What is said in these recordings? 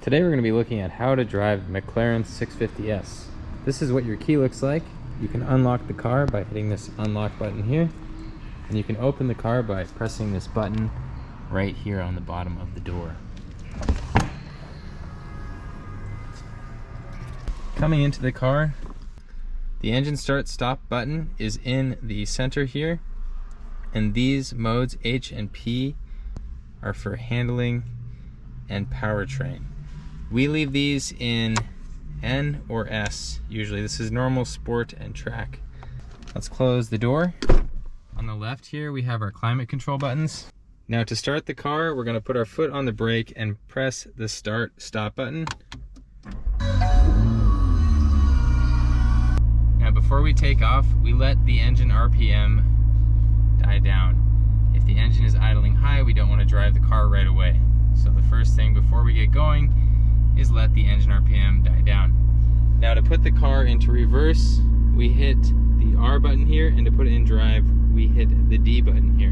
Today we're going to be looking at how to drive the McLaren 650S. This is what your key looks like. You can unlock the car by hitting this unlock button here, and you can open the car by pressing this button right here on the bottom of the door. Coming into the car, the engine start stop button is in the center here, and these modes H and P are for handling and powertrain. We leave these in N or S usually. This is normal, sport, and track. Let's close the door. On the left here we have our climate control buttons. Now to start the car, we're going to put our foot on the brake and press the start stop button. Now before we take off, we let the engine RPM die down. If the engine is idling high, we don't want to drive the car right away. So the first thing before we get going is let the engine RPM die down. Now to put the car into reverse, we hit the R button here, and to put it in drive, we hit the D button here.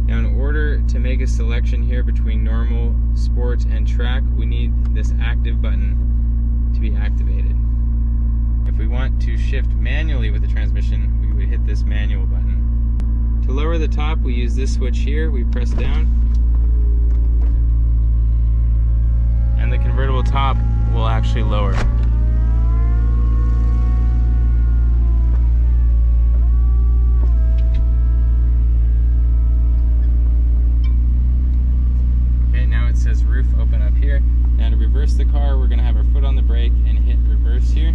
Now in order to make a selection here between normal, sport, and track, we need this active button to be activated. If we want to shift manually with the transmission, we would hit this manual button. To lower the top, we use this switch here. We press down, and the convertible top will actually lower. Okay, now it says roof open up here. Now to reverse the car, we're going to have our foot on the brake and hit reverse here.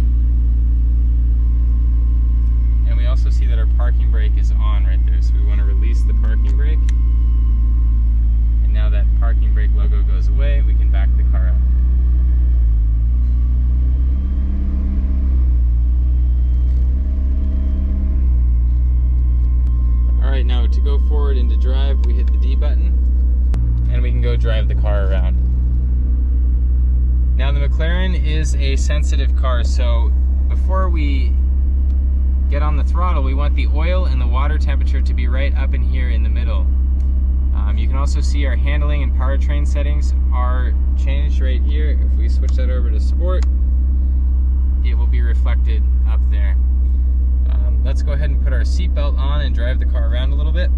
And we also see that our parking brake is on right there, so we want to release the parking brake. And now that parking brake logo goes away, we can back the car up. Alright, now to go forward into drive, we hit the D button, and we can go drive the car around. Now the McLaren is a sensitive car, so before we get on the throttle, we want the oil and the water temperature to be right up in here in the middle. You can also see our handling and powertrain settings are changed right here. If we switch that over to sport, it will be reflected up there. Let's go ahead and put our seatbelt on and drive the car around a little bit.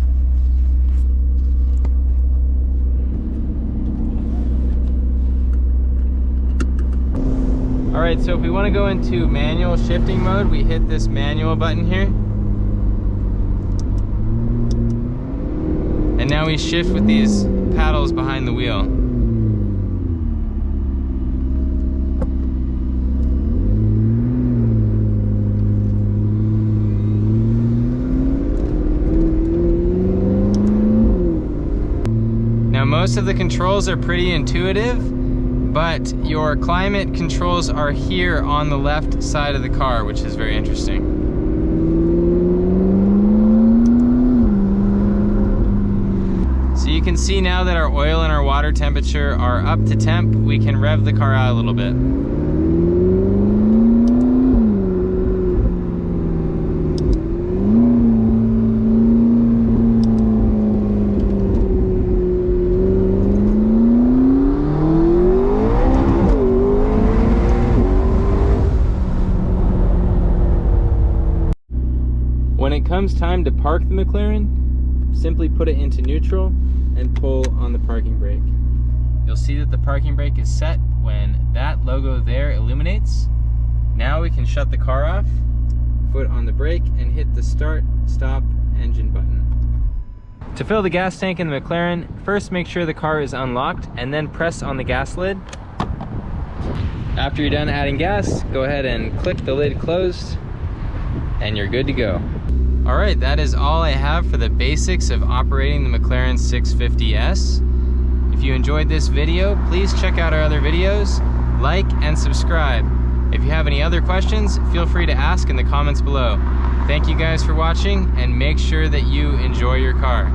Alright, so if we want to go into manual shifting mode, we hit this manual button here. And now we shift with these paddles behind the wheel. Now most of the controls are pretty intuitive, but your climate controls are here on the left side of the car, which is very interesting. So you can see now that our oil and our water temperature are up to temp, we can rev the car out a little bit. When it comes time to park the McLaren, simply put it into neutral and pull on the parking brake. You'll see that the parking brake is set when that logo there illuminates. Now we can shut the car off, foot on the brake, and hit the start, stop, engine button. To fill the gas tank in the McLaren, first make sure the car is unlocked and then press on the gas lid. After you're done adding gas, go ahead and click the lid closed and you're good to go. Alright, that is all I have for the basics of operating the McLaren 650S. If you enjoyed this video, please check out our other videos, like and subscribe. If you have any other questions, feel free to ask in the comments below. Thank you guys for watching, and make sure that you enjoy your car.